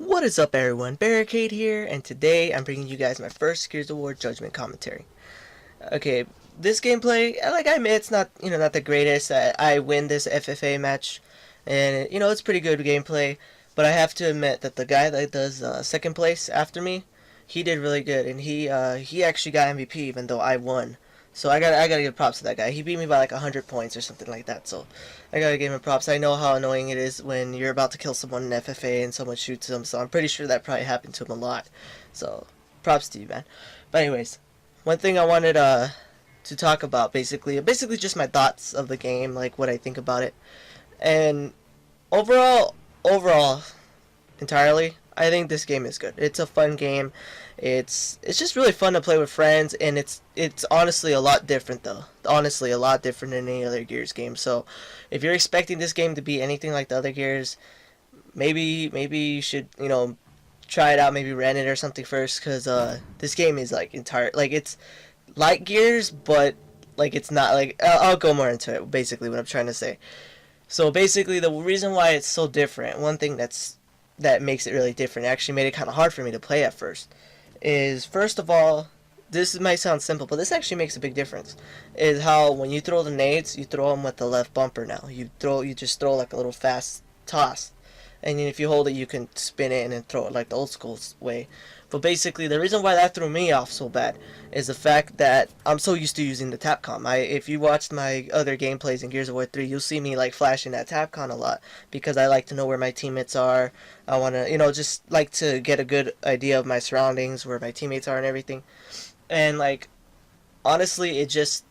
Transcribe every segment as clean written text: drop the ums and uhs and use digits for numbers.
What is up, everyone? Barricade here, and today I'm bringing you guys my first Gears of War Judgment commentary. Okay, this gameplay, like I admit, it's not not the greatest. I win this FFA match, and it's pretty good gameplay. But I have to admit that the guy that does second place after me, he did really good, and he actually got MVP even though I won. So I gotta give props to that guy. He beat me by like 100 points or something like that. So I gotta give him props. I know how annoying it is when you're about to kill someone in FFA and someone shoots him. So I'm pretty sure that probably happened to him a lot. So props to you, man. But anyways, one thing I wanted to talk about basically just my thoughts of the game, like what I think about it, and overall entirely, I think this game is good. It's a fun game. It's just really fun to play with friends, and it's honestly a lot different though. Honestly, a lot different than any other Gears game. So, if you're expecting this game to be anything like the other Gears, maybe you should try it out. Maybe rent it or something first, because this game is it's like Gears, but like it's not like I'll go more into it. Basically, what I'm trying to say. So basically, the reason why it's so different, one thing that makes it really different, actually made it kind of hard for me to play at first, is first of all, this might sound simple, but this actually makes a big difference. Is how when you throw the nades, you throw them with the left bumper now. You just throw like a little fast toss, and then if you hold it, you can spin it and then throw it like the old school way. But basically, the reason why that threw me off so bad is the fact that I'm so used to using the Tapcom. If you watched my other gameplays in Gears of War 3, you'll see me like flashing that Tapcom a lot because I like to know where my teammates are. I want to, just like to get a good idea of my surroundings, where my teammates are and everything. And like, honestly, it just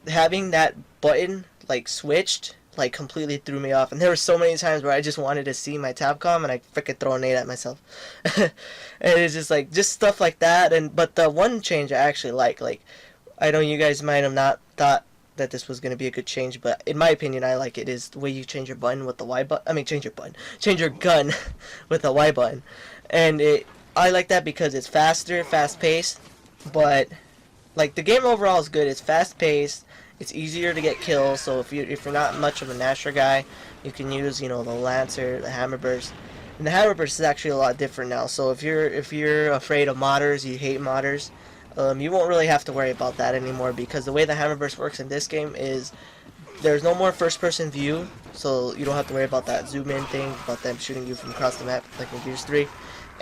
having that button like switched like completely threw me off, and there were so many times where I just wanted to see my Tabcom and I freaking throw a nade at myself. And it's just like just stuff like that. And but the one change I actually like I know you guys might have not thought that this was going to be a good change, but in my opinion I like it, is the way you change your button with the Y button. I mean, change your gun with the Y button. And I like that because it's faster, fast paced, but like the game overall is good. It's fast paced. It's easier to get kills. So if you're not much of a Nasher guy, you can use the Lancer, the Hammer Burst, and the Hammer Burst is actually a lot different now. So if you're afraid of modders, you hate modders, you won't really have to worry about that anymore, because the way the Hammer Burst works in this game is there's no more first person view, so you don't have to worry about that zoom in thing, about them shooting you from across the map like in Gears 3.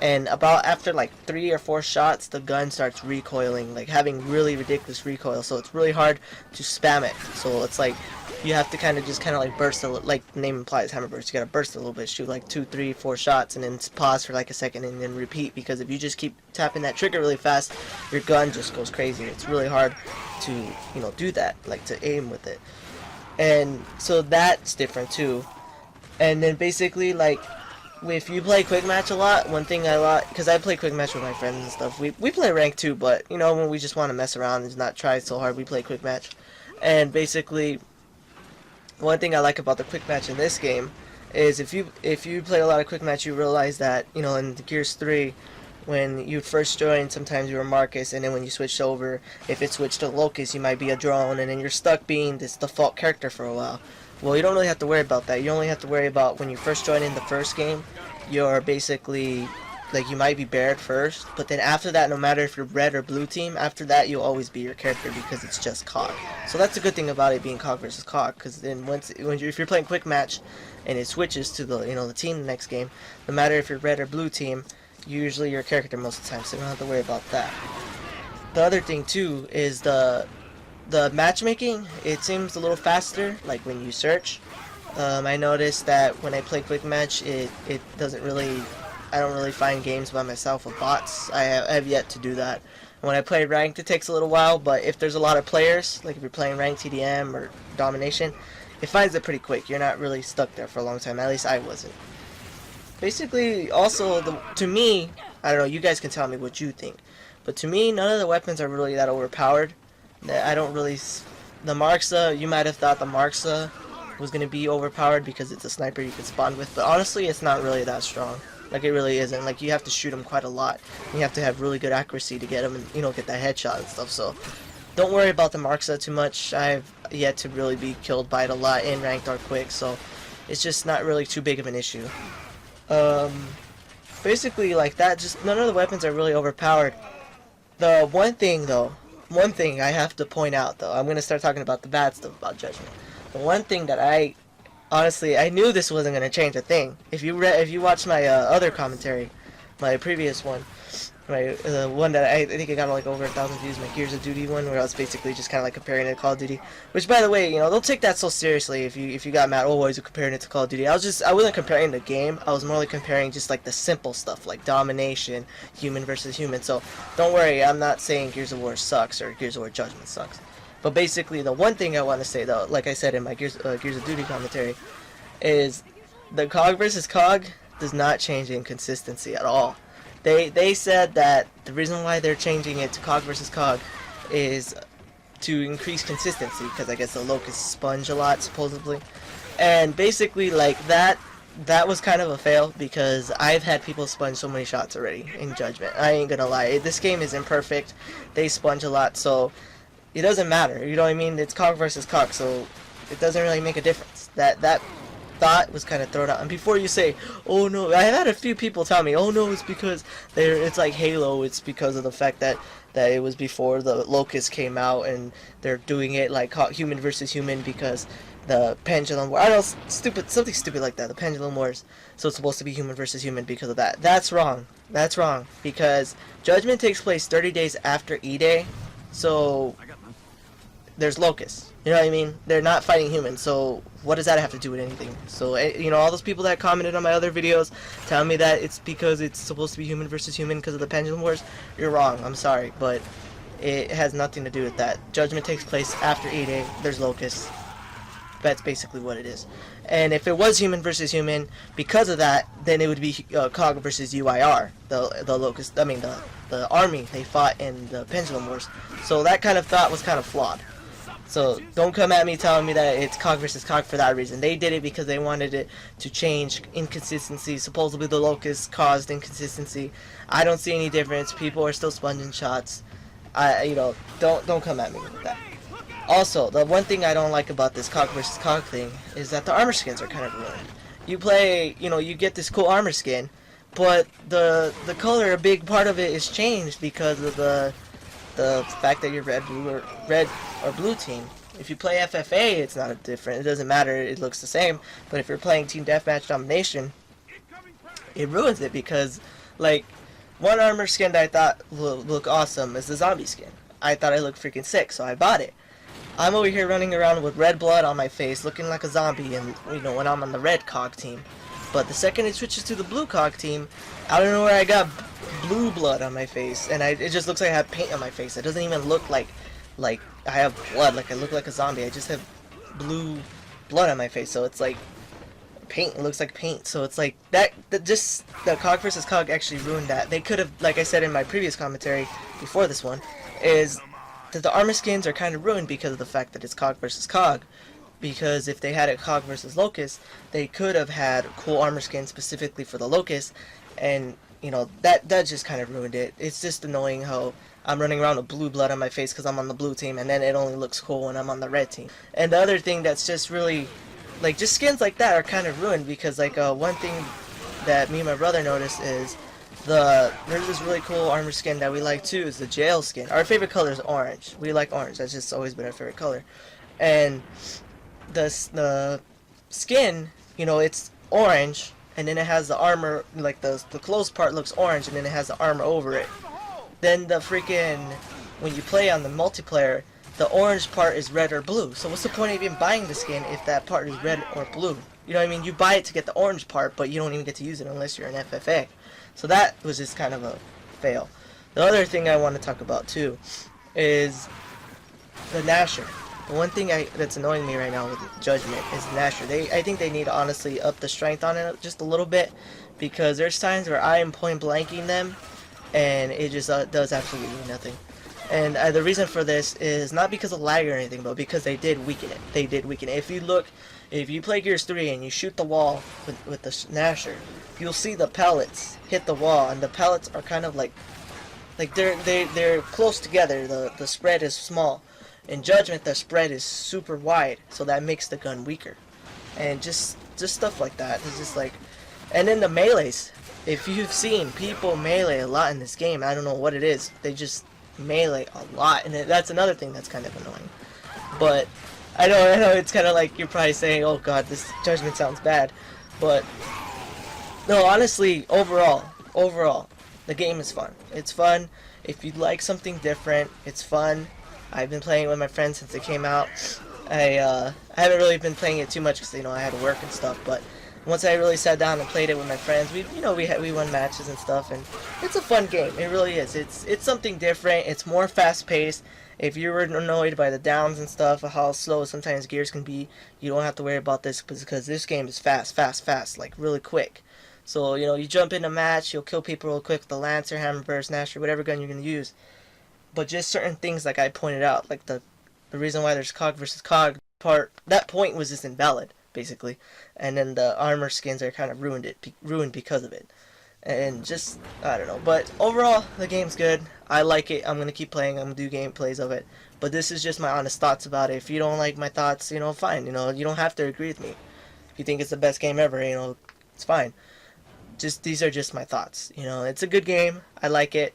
And about after like 3 or 4 shots, the gun starts recoiling, like having really ridiculous recoil, so it's really hard to spam it. So it's like you have to kind of like burst like the name implies, Hammer Burst. You gotta burst a little bit, shoot like 2, 3, 4 shots, and then pause for like a second and then repeat, because if you just keep tapping that trigger really fast, your gun just goes crazy. It's really hard to do that, like to aim with it. And so that's different too. And then basically, like, if you play quick match a lot, one thing I like, because I play quick match with my friends and stuff, we play rank too, but when we just want to mess around and not try so hard, we play quick match. And basically, one thing I like about the quick match in this game is if you play a lot of quick match, you realize that in the Gears 3, when you first joined, sometimes you were Marcus, and then when you switched over, if it switched to Locust, you might be a drone, and then you're stuck being this default character for a while. Well, you don't really have to worry about that. You only have to worry about when you first join in the first game, you're basically, like, you might be Barret first, but then after that, no matter if you're red or blue team, after that you'll always be your character, because it's just COG. So that's a good thing about it being COG versus COG, because then if you're playing quick match and it switches to the team the next game, no matter if you're red or blue team, usually your character most of the time, so you don't have to worry about that. The other thing too is the matchmaking. It seems a little faster, like when you search. I noticed that when I play quick match, it doesn't really, I don't really find games by myself with bots. I have yet to do that. When I play ranked, it takes a little while, but if there's a lot of players, like if you're playing ranked TDM or domination, it finds it pretty quick. You're not really stuck there for a long time. At least I wasn't. Basically, also, to me, I don't know, you guys can tell me what you think, but to me, none of the weapons are really that overpowered. I don't really, the Marksa, you might have thought the Marksa was going to be overpowered because it's a sniper you can spawn with, but honestly, it's not really that strong. Like, it really isn't. Like, you have to shoot him quite a lot. You have to have really good accuracy to get him and, get that headshot and stuff, so don't worry about the Marksa too much. I've yet to really be killed by it a lot in ranked or quick, so it's just not really too big of an issue. basically like that. Just none of the weapons are really overpowered. The one thing though, one thing I have to point out though, I'm gonna start talking about the bad stuff about Judgment. The one thing that I honestly, I knew this wasn't gonna change a thing. If you watch my other commentary, my previous one, my one that I think it got like over 1,000 views, my Gears of Duty one, where I was basically just kind of like comparing it to Call of Duty. Which, by the way, you know, don't take that so seriously. If you got mad, oh, why is you comparing it to Call of Duty? I wasn't comparing the game. I was more like comparing just like the simple stuff, like domination, human versus human. So don't worry, I'm not saying Gears of War sucks or Gears of War Judgment sucks. But basically, the one thing I want to say though, like I said in my Gears of Duty commentary, is the COG versus COG does not change the inconsistency at all. They said that the reason why they're changing it to COG versus COG is to increase consistency, because I guess the locusts sponge a lot supposedly, and basically like that was kind of a fail, because I've had people sponge so many shots already in Judgment. I ain't gonna lie, this game is imperfect. They sponge a lot, so it doesn't matter. You know what I mean? It's COG versus COG, so it doesn't really make a difference. That thought was kind of thrown out. And before you say, oh no, I had a few people tell me, oh no, it's because it's like Halo, it's because of the fact that it was before the Locust came out, and they're doing it like human versus human because the Pendulum War, I don't know, something stupid like that, the Pendulum Wars, so it's supposed to be human versus human because of that. That's wrong. That's wrong, because Judgment takes place 30 days after E-Day, so there's locusts. You know what I mean? They're not fighting humans, so what does that have to do with anything? So, you know, all those people that commented on my other videos telling me that it's because it's supposed to be human versus human because of the Pendulum Wars, you're wrong. I'm sorry, but it has nothing to do with that. Judgment takes place after E-Day. There's locusts. That's basically what it is. And if it was human versus human, because of that, then it would be COG versus UIR, the locust. I mean, the army they fought in the Pendulum Wars. So that kind of thought was kind of flawed. So don't come at me telling me that it's COG versus COG for that reason. They did it because they wanted it to change inconsistency. Supposedly the locusts caused inconsistency. I don't see any difference. People are still sponging shots. You know, don't come at me with that. Also, the one thing I don't like about this COG versus COG thing is that the armor skins are kind of ruined. You play, you know, you get this cool armor skin, but the color, a big part of it is changed because of the fact that you're red or blue team. If you play FFA, it's not different. It doesn't matter. It looks the same. But if you're playing Team Deathmatch Domination, it ruins it, because like one armor skin that I thought would look awesome is the zombie skin. I thought it looked freaking sick, so I bought it. I'm over here running around with red blood on my face, looking like a zombie, and you know, when I'm on the red COG team. But the second it switches to the blue COG team, I don't know where I got blue blood on my face, and it just looks like I have paint on my face. It doesn't even look like I have blood, like I look like a zombie. I just have blue blood on my face, so it's like paint. It looks like paint. So it's like just the COG versus COG actually ruined that. They could have, like I said in my previous commentary before this one, is that the armor skins are kind of ruined because of the fact that it's COG versus COG. Because if they had a COG versus Locust, they could have had cool armor skins specifically for the Locust, and you know, that just kind of ruined it. It's just annoying how I'm running around with blue blood on my face because I'm on the blue team, and then it only looks cool when I'm on the red team. And the other thing that's just really, like, just skins like that are kind of ruined, because like one thing that me and my brother noticed is there's this really cool armor skin that we like too, is the jail skin. Our favorite color is orange. We like orange. That's just always been our favorite color. And the skin, you know, it's orange, and then it has the armor, like the closed part looks orange, and then it has the armor over it. Then the freaking, when you play on the multiplayer, the orange part is red or blue. So what's the point of even buying the skin if that part is red or blue? You know what I mean? You buy it to get the orange part, but you don't even get to use it unless you're an FFA. So that was just kind of a fail. The other thing I want to talk about too is the Gnasher. The one thing that's annoying me right now with Judgment is Gnasher. I think they need to honestly up the strength on it just a little bit, because there's times where I am point blanking them and it just does absolutely nothing. And the reason for this is not because of lag or anything, but because they did weaken it. They did weaken it. If you play Gears 3 and you shoot the wall with the Gnasher, you'll see the pellets hit the wall, and the pellets are kind of like they're close together. The spread is small. In Judgment, the spread is super wide, so that makes the gun weaker. And just stuff like that. It's just like, And then the melees. If you've seen people melee a lot in this game, I don't know what it is. They just melee a lot, and that's another thing that's kind of annoying. But I know it's kind of like you're probably saying, "Oh God, this Judgment sounds bad," but no, honestly, overall, the game is fun. It's fun. If you'd like something different, it's fun. I've been playing it with my friends since it came out. I haven't really been playing it too much because I had to work and stuff. But once I really sat down and played it with my friends, we won matches and stuff, and it's a fun game. It really is. It's something different. It's more fast paced. If you were annoyed by the downs and stuff, or how slow sometimes gears can be, you don't have to worry about this because this game is fast, like really quick. So, you jump in a match, you'll kill people real quick with the Lancer, Hammer Burst, Nasher, whatever gun you're going to use. But just certain things like I pointed out, like the reason why there's COG versus COG part, that point was just invalid, basically. And then the armor skins are kind of ruined because of it. And just, I don't know. But overall, the game's good. I like it. I'm going to keep playing. I'm going to do gameplays of it. But this is just my honest thoughts about it. If you don't like my thoughts, fine. You don't have to agree with me. If you think it's the best game ever, it's fine. These are just my thoughts. It's a good game. I like it.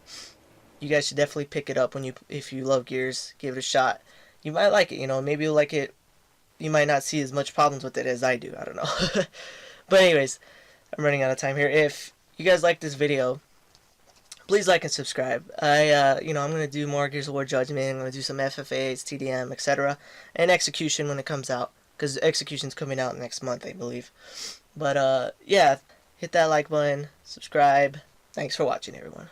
You guys should definitely pick it up if you love Gears. Give it a shot. You might like it. Maybe you'll like it. You might not see as much problems with it as I do. I don't know. But anyways, I'm running out of time here. If you guys like this video, please like and subscribe. I'm gonna do more Gears of War Judgment. I'm gonna do some FFAs, TDM, etc., and Execution when it comes out, because Execution's coming out next month, I believe. But yeah. Hit that like button, subscribe. Thanks for watching, everyone.